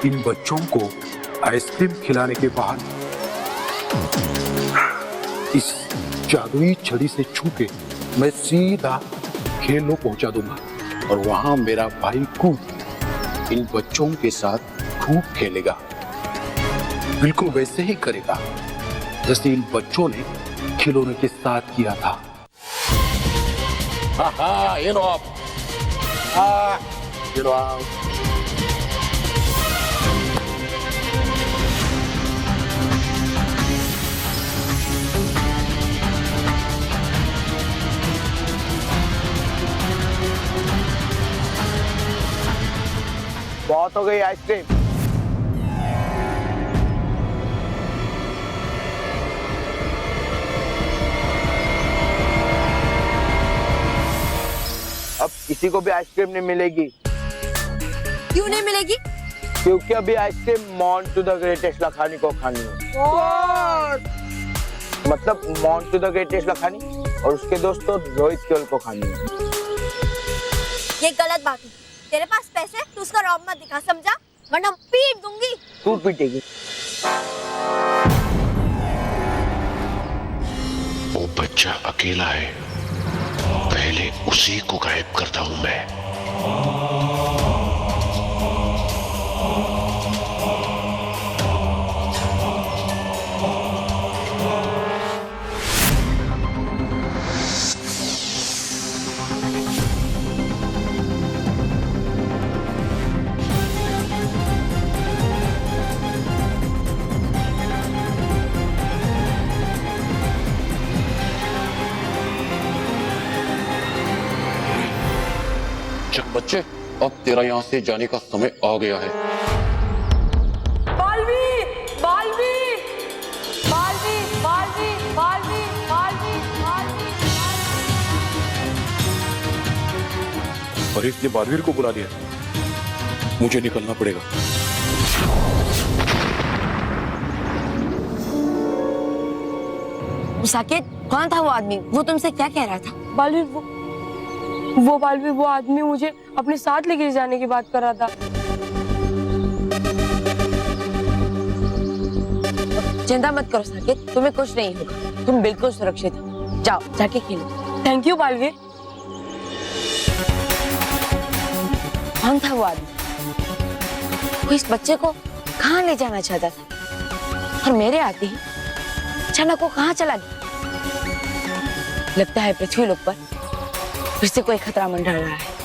इन बच्चों को आइसक्रीम खिलाने के बाद इस जादुई छड़ी से छू के मैं सीधा खेलों पहुंचा दूंगा और वहां मेरा भाई कूद इन बच्चों के साथ खूब खेलेगा, बिल्कुल वैसे ही करेगा जैसे इन बच्चों ने खिलौने के साथ किया था। ये लो आप, ये लो आप। बहुत हो गई आइसक्रीम। अब किसी को भी आइसक्रीम नहीं मिलेगी। क्यों नहीं मिलेगी? क्योंकि अभी आइसक्रीम मॉन टू द ग्रेटेस्ट लखानी को खानी है। मतलब मॉन टू द ग्रेटेस्ट लखानी और उसके दोस्तों रोहित केवल को खानी है। ये गलत बात है। तेरे पास पैसे है, तू उसका रौब मत दिखा, समझा? वरना पीट दूंगी। तू पीटेगी। वो बच्चा अकेला है, पहले उसी को गायब करता हूं मैं। बच्चे, अब तेरा यहाँ से जाने का समय आ गया है। बालवी, बालवी, बालवी, बालवी, बालवी, बालवी, बालवी। और इसने बालवीर को बुला दिया। मुझे निकलना पड़ेगा। साकेत, कौन था वो आदमी? वो तुमसे क्या कह रहा था? बालवी, वो बालवी, वो आदमी मुझे अपने साथ लेके जाने की बात कर रहा था। चिंता मत करो साकेत, तुम्हें कुछ नहीं होगा। तुम बिल्कुल सुरक्षित हो। जाओ, जाके खेलो। Thank you Baalveer. कौन था वो आदमी? वो इस बच्चे को कहाँ ले जाना चाहता था? और मेरे आते ही अचानक वो कहाँ चला गया? लगता है पृथ्वी लोक पर फिर से कोई खतरा मंडरा रहा है।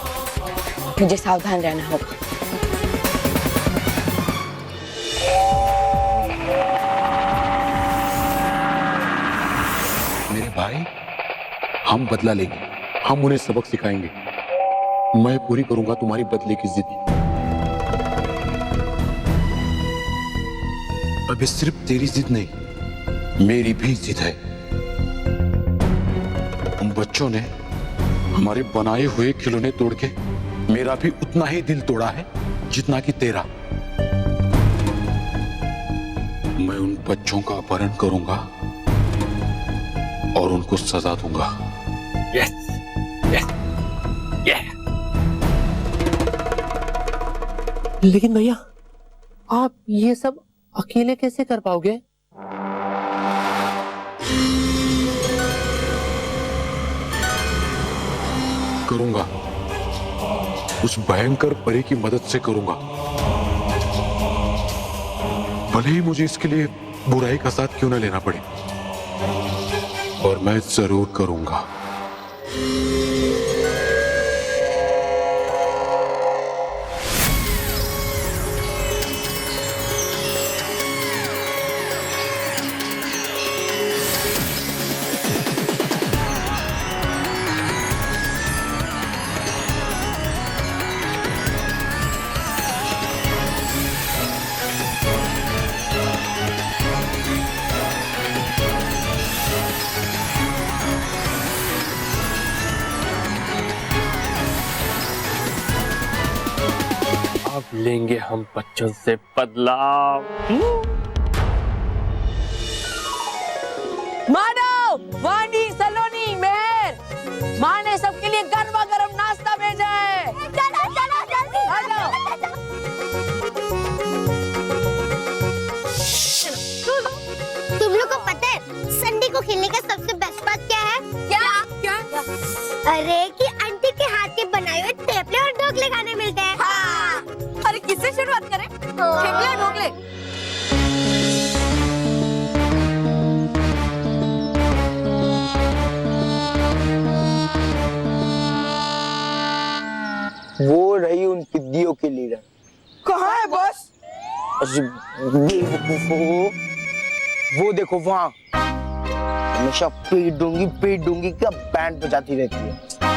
मुझे सावधान रहना होगा। मेरे भाई, हम बदला लेंगे। हम उन्हें सबक सिखाएंगे। मैं पूरी करूंगा तुम्हारी बदले की जिद। अभी सिर्फ तेरी जिद नहीं, मेरी भी जिद है। उन बच्चों ने हमारे बनाए हुए खिलौने तोड़ के मेरा भी उतना ही दिल तोड़ा है जितना कि तेरा। मैं उन बच्चों का अपहरण करूंगा और उनको सजा दूंगा। Yes, yes, yes. लेकिन भैया, आप ये सब अकेले कैसे कर पाओगे? करूंगा, उस भयंकर परी की मदद से करूंगा। भले ही मुझे इसके लिए बुराई का साथ क्यों न लेना पड़े, और मैं जरूर करूंगा। अब लेंगे हम बच्चों से बदला। मानव, वानी, सलोनी, मेहर, माँ ने सबके लिए गर्मा गर्म नाश्ता भेजा है। चलो चलो जल्दी। हेलो। में थेपले और ढोकले खाने मिलते हैं। हाँ। अरे किससे शुरुआत करें? थेपले और ढोकले। वो रही उन पिद्दियों की लीडर। कहाँ है बॉस? वो देखो वहाँ, हमेशा पेट दूंगी का बैंड बजाती रहती है।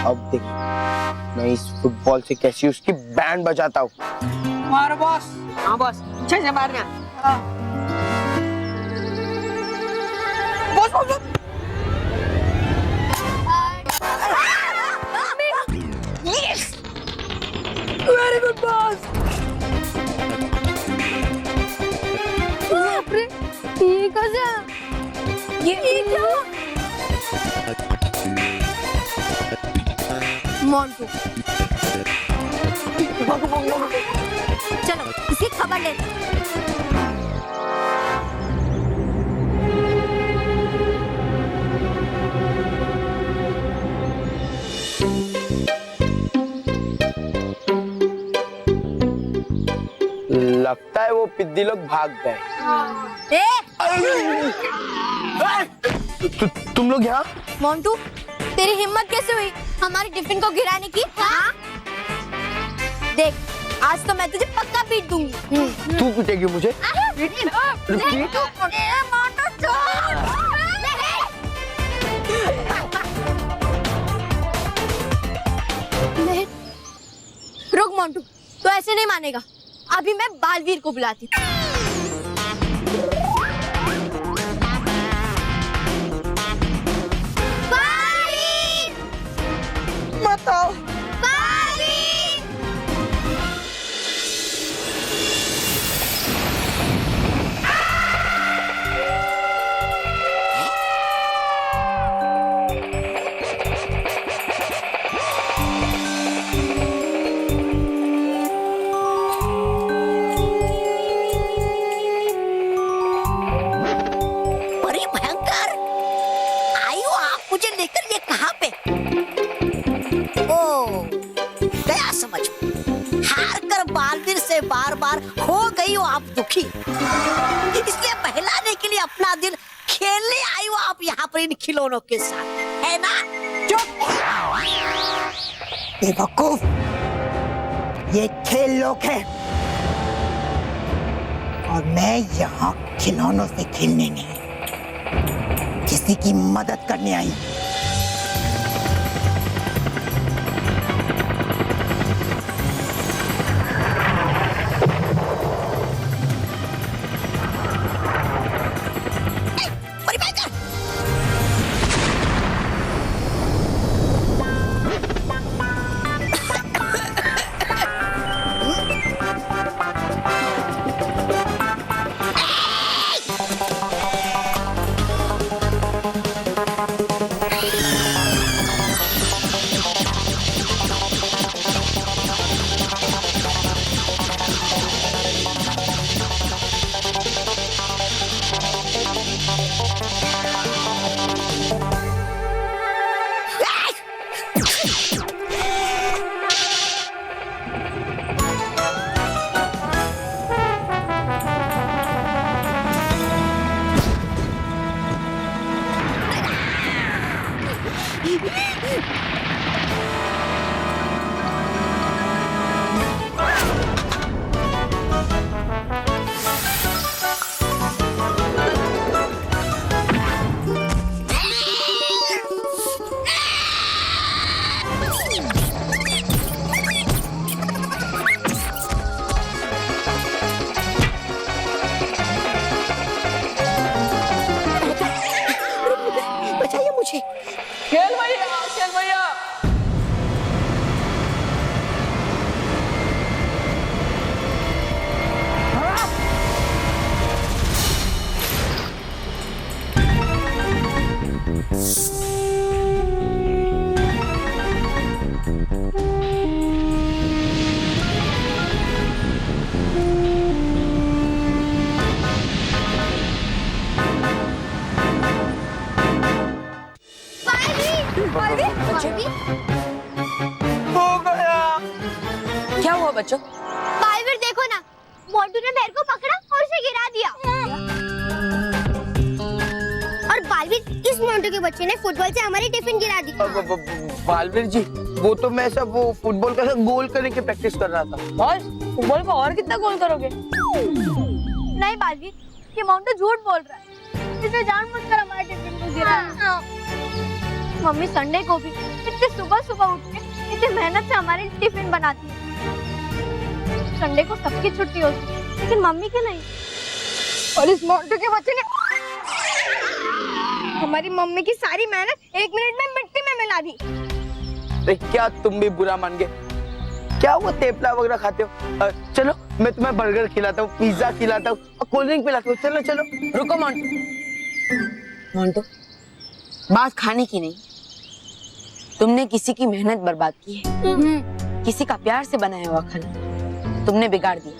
अब देख मैं इस फुटबॉल से कैसी उसकी बैंड बजाता हूँ। मारो बॉस। हाँ बॉस, अच्छे से मारना। हाँ। Boss boss boss. Yes, very good boss. ये कैसे? ये क्या? मोंटू, चलो इसकी खबर लेते हैं। लगता है वो पिद्दी लोग भाग गए। तुम लोग यहाँ? मोंटू, तेरी हिम्मत कैसे हुई हमारी टिफिन को गिराने की? हाँ? देख, आज तो मैं तुझे पक्का पीट दूंगी। तू पीटेगी मुझे? रुक मोंटू, तो ऐसे नहीं मानेगा। अभी मैं बालवीर को बुलाती हूँ। मत आओ। बड़ी भयंकर। आयु आप मुझे लेकर ये कहाँ पे? ओ, गया समझ। हार कर बालवीर से बार बार हो गई हो आप दुखी, इसलिए बहलाने के लिए अपना दिल खेलने आई हो आप यहाँ पर इन खिलौनों के साथ, है ना? चुप बेवकूफ, ये खेल लोग हैं और मैं यहाँ खिलौनों से खेलने नहीं, किसी की मदद करने आई। बच्चों? बालवीर देखो ना, मोंटू ने बेर को पकड़ा और उसे गिरा दिया। और बालवीर, इस मोंटू के बच्चे ने फुटबॉल से हमारी टिफिन गिरा दी। बालवीर जी, वो तो मैं सब वो फुटबॉल का गोल करने की प्रैक्टिस कर रहा था। और फुटबॉल को और कितना गोल करोगे? नहीं बालवीर, ये मोंटू झूठ बोल रहा है। इसने जानबूझकर हमारे टिफिन को गिराया। मम्मी संडे को भी इतने सुबह सुबह उठ के इतनी मेहनत से हमारी टिफिन बनाती है। संडे को सबकी छुट्टी होती है, लेकिन मम्मी की नहीं। और इस मोंटू के बच्चे ने हमारी मम्मी की सारी मेहनत 1 मिनट में मिट्टी में मिला दी। अरे क्या तुम भी बुरा मान गए? क्या वो तेपला वगैरह खाते हो? चलो मैं तुम्हें बर्गर खिलाता हूँ, पिज्जा खिलाता हूँ, कोल्ड ड्रिंक पिलाता हूँ। चलो चलो। रुको मोंटू। मोंटू, बात खाने की नहीं, तुमने किसी की मेहनत बर्बाद की है। किसी का प्यार से बनाया हुआ खाना तुमने बिगाड़ दिया।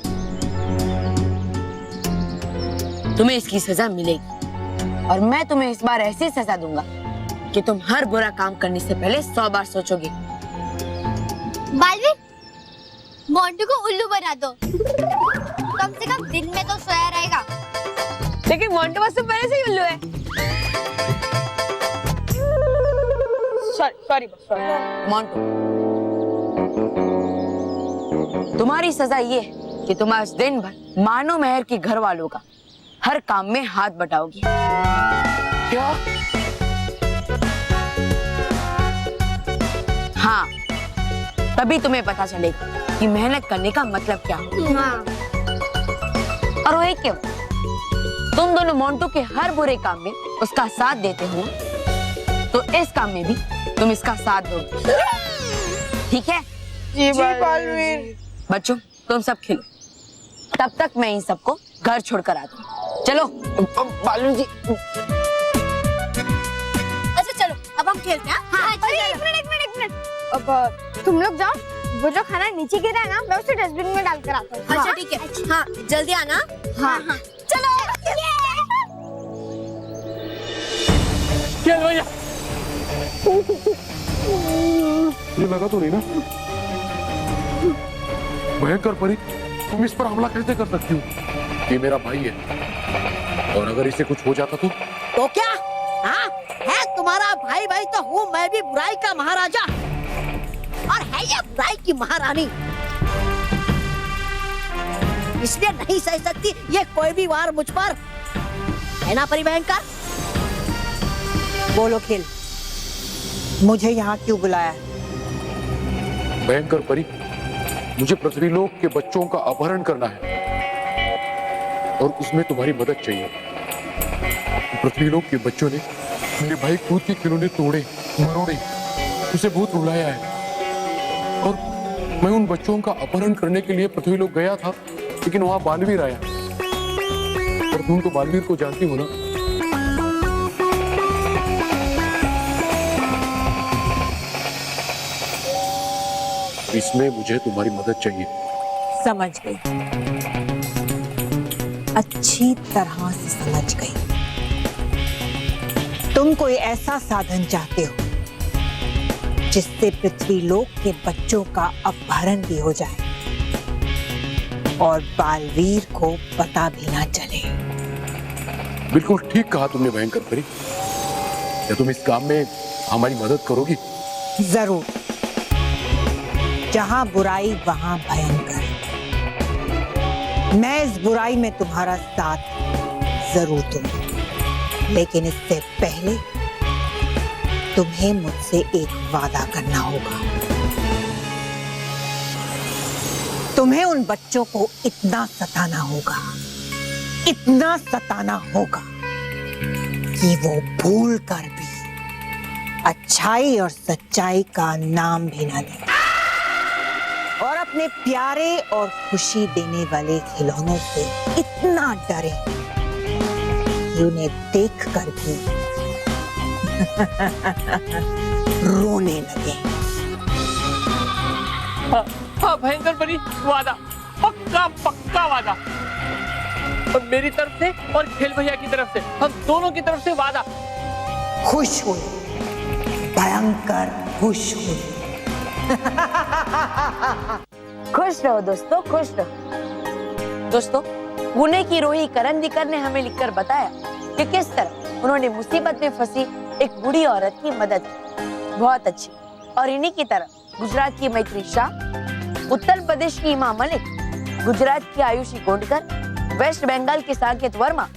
तुम्हें इसकी सजा मिलेगी और मैं तुम्हें इस बार ऐसी सजा दूंगा कि तुम हर बुरा काम करने से पहले 100 बार सोचोगे। बालवीर, मोंटू को उल्लू बना दो। कम से कम दिन में तो सोया रहेगा। लेकिन मोंटू बस तो पहले से ही उल्लू है। सॉरी। मोंटू, तुम्हारी सजा ये है कि तुम आज दिन भर मानो मेहर के घर वालों का हर काम में हाथ बटाओगी। क्या? हाँ, तभी तुम्हें पता चलेगा कि मेहनत करने का मतलब क्या है। और वो एक क्यों? तुम दोनों मोंटू के हर बुरे काम में उसका साथ देते हो, तो इस काम में भी तुम इसका साथ दोगे, ठीक है? जी बालवीर। बच्चों, तुम सब खेलो, तब तक मैं इन सबको घर छोड़कर आता हूँ। चलो। बालवीर जी। अच्छा चलो, अब हम खेलते हैं। हाँ, अरे एक मिनट। अब तुम लोग जाओ, वो जो खाना नीचे गिरा है ना, मैं उसे डस्टबिन में डाल कर आता हूँ। अच्छा ठीक है। हाँ, जल्दी आना। हाँ। चलो। क्या भैया? ये लगा तो नहीं ना? भयंकर परी, तुम इस पर हमला कैसे कर सकती हो? ये मेरा भाई है और अगर इसे कुछ हो जाता तो क्या? हाँ, है तुम्हारा भाई तो हूँ मैं भी बुराई का महाराजा और है ये बुराई की महारानी। इसलिए नहीं सह सकती ये कोई भी वार मुझ पर, है ना परिभयंकर? बोलो खेल, मुझे यहाँ क्यों बुलाया? भयंकर परी, मुझे पृथ्वीलोक के बच्चों का अपहरण करना है और उसमें तुम्हारी मदद चाहिए। पृथ्वीलोक के बच्चों ने मेरे भाई कूद के खिलौने तोड़े मरोड़े, उसे बहुत रुलाया है और मैं उन बच्चों का अपहरण करने के लिए पृथ्वीलोक गया था, लेकिन वहां बालवीर आया और तुम तो बालवीर को जानती हो ना। इसमें मुझे तुम्हारी मदद चाहिए। समझ गई, अच्छी तरह से समझ गई। तुम कोई ऐसा साधन चाहते हो जिससे पृथ्वीलोक के बच्चों का अपहरण भी हो जाए और बालवीर को पता भी ना चले। बिल्कुल ठीक कहा तुमने भयंकर परी। क्या तुम इस काम में हमारी मदद करोगी? जरूर। जहां बुराई वहां भयंकर। मैं इस बुराई में तुम्हारा साथ जरूर दूंगी, लेकिन इससे पहले तुम्हें मुझसे एक वादा करना होगा। तुम्हें उन बच्चों को इतना सताना होगा कि वो भूल कर भी अच्छाई और सच्चाई का नाम भी ना लें और अपने प्यारे और खुशी देने वाले खिलौनों से इतना डरे कि उन्हें देखकर भी रोने लगे। हाँ भयंकर परी, वादा, पक्का वादा। और मेरी तरफ से और खेल भैया की तरफ से, हम दोनों की तरफ से वादा। खुश हुई, भयंकर खुश हुई। खुश खुश रहो दोस्तों, खुश रहो। दोस्तों, पुणे की रोही करंदीकर ने हमें लिखकर बताया कि किस तरह उन्होंने मुसीबत में फंसी एक बूढ़ी औरत की मदद की। बहुत अच्छी। और इन्हीं की तरह गुजरात की मैत्री शाह, उत्तर प्रदेश की इमा मलिक, गुजरात की आयुषी कोंडकर, वेस्ट बंगाल के साकेत वर्मा,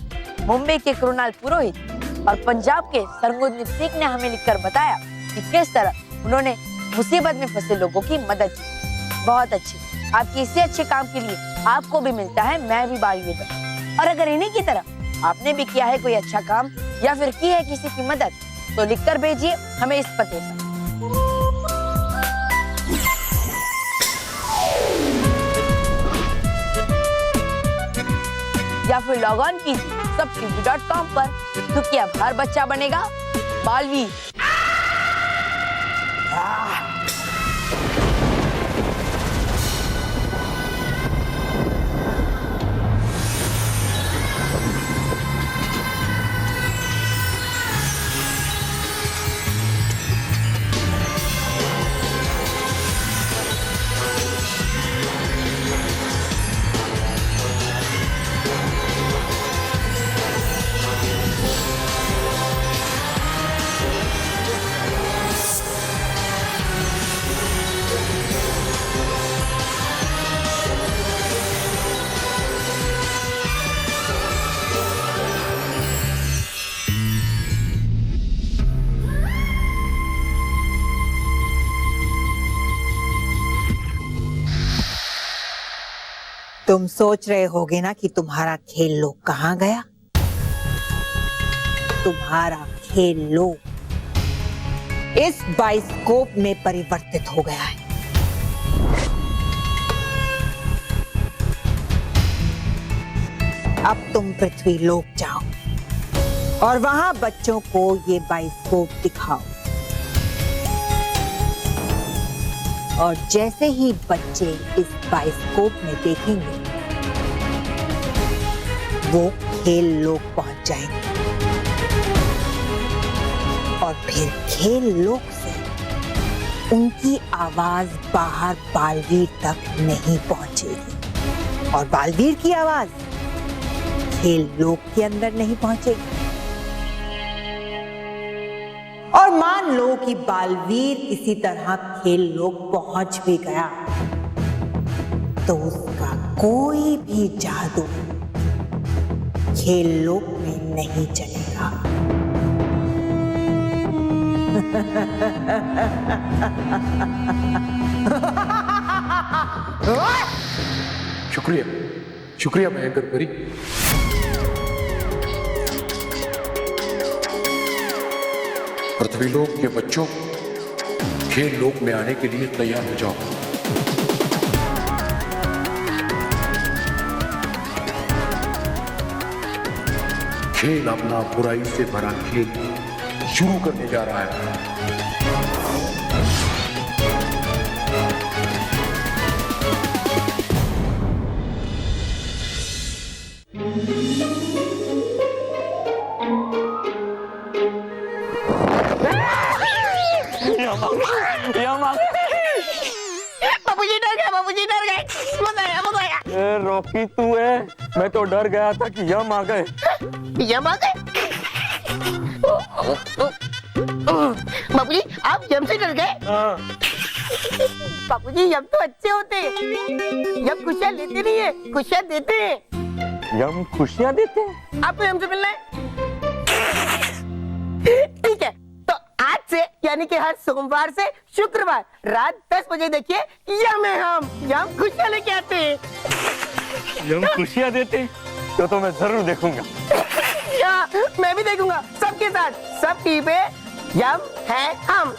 मुंबई के कृणाल पुरोहित और पंजाब के सरगुजनीत सिंह ने हमें लिखकर बताया कि किस तरह उन्होंने मुसीबत में फंसे लोगों की मदद की। बहुत अच्छी। आपके इसी अच्छे काम के लिए आपको भी मिलता है मैं भी बालवीर। और अगर इन्हीं की तरह आपने भी किया है कोई अच्छा काम या फिर की है किसी की मदद, तो लिखकर भेजिए हमें इस पते पर। या फिर लॉग ऑन कीजिए सबtv.com पर, क्योंकि अब हर बच्चा बनेगा बालवीर। तुम सोच रहे होगे ना कि तुम्हारा खेल लोग कहाँ गया? तुम्हारा खेल लोग इस बाइस्कोप में परिवर्तित हो गया है। अब तुम पृथ्वी लोक जाओ और वहां बच्चों को ये बाइस्कोप दिखाओ, और जैसे ही बच्चे इस बाइस्कोप में देखेंगे वो खेल लोक पहुंच जाएंगे, और फिर खेल लोक से उनकी आवाज बाहर बालवीर तक नहीं पहुंचेगी, और बालवीर की आवाज खेल लोक के अंदर नहीं पहुंचेगी। और मान लो कि बालवीर किसी तरह खेल लोक पहुंच भी गया, तो उसका कोई भी जादू खेल लोक में नहीं चलेगा। शुक्रिया, शुक्रिया भयंकर परी। पृथ्वी लोक के बच्चों, खेल लोक में आने के लिए तैयार हो जाओ। खेल अपना बुराई से भरा खेल शुरू करने जा रहा है। बाबूजी डर गए, बाबूजी डर गए। बताया बताया। रॉकी तू है, मैं तो डर गया था कि यम आ गए। यम आ गए? बाबूजी आप यम से डर गए? बाबूजी यम तो अच्छे होते हैं, यम खुशियाँ लेते नहीं है, खुशियाँ देते हैं। यम खुशियाँ देते हैं? आपको यम से मिलना है? ठीक है, तो आज से यानी कि हर सोमवार से शुक्रवार रात 10 बजे देखिए यम है हम, यम खुशियाँ लेके आते हैं। यम खुशियाँ देते हैं? तो मैं जरूर देखूंगा। मैं भी देखूंगा सबके साथ, सब टीवी पे यम है हम।